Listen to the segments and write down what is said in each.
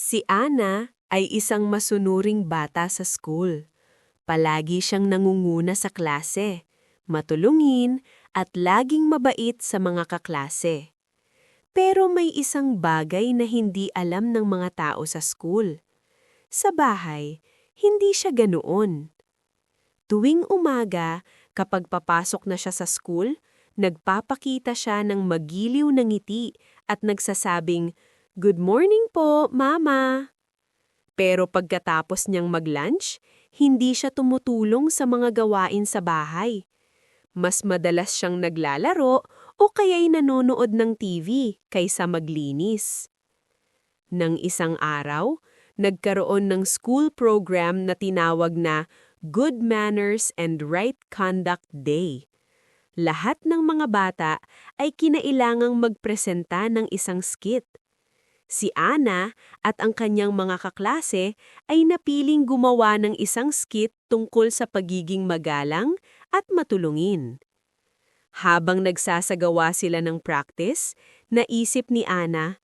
Si Ana ay isang masunuring bata sa school. Palagi siyang nangunguna sa klase, matulungin at laging mabait sa mga kaklase. Pero may isang bagay na hindi alam ng mga tao sa school. Sa bahay, hindi siya ganoon. Tuwing umaga, kapag papasok na siya sa school, nagpapakita siya ng magiliw na ngiti at nagsasabing, "Good morning po, Mama." Pero pagkatapos niyang mag-lunch, hindi siya tumutulong sa mga gawain sa bahay. Mas madalas siyang naglalaro o kaya'y nanonood ng TV kaysa maglinis. Nang isang araw, nagkaroon ng school program na tinawag na Good Manners and Right Conduct Day. Lahat ng mga bata ay kinailangang magpresenta ng isang skit. Si Ana at ang kanyang mga kaklase ay napiling gumawa ng isang skit tungkol sa pagiging magalang at matulungin. Habang nagsasagawa sila ng practice, naisip ni Ana,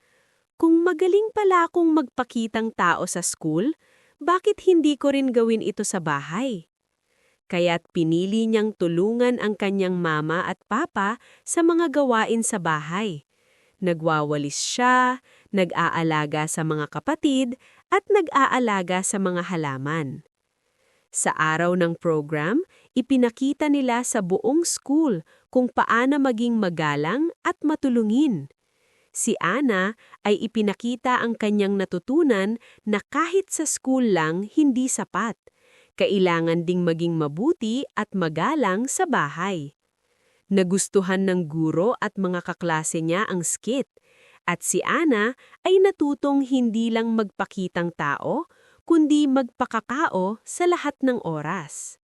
kung magaling pala akong magpakitang tao sa school, bakit hindi ko rin gawin ito sa bahay? Kaya't pinili niyang tulungan ang kanyang mama at papa sa mga gawain sa bahay. Nagwawalis siya, nag-aalaga sa mga kapatid, at nag-aalaga sa mga halaman. Sa araw ng program, ipinakita nila sa buong school kung paano maging magalang at matulungin. Si Ana ay ipinakita ang kanyang natutunan na kahit sa school lang hindi sapat. Kailangan ding maging mabuti at magalang sa bahay. Nagustuhan ng guro at mga kaklase niya ang skit, at si Ana ay natutong hindi lang magpakitang tao, kundi magpakatao sa lahat ng oras.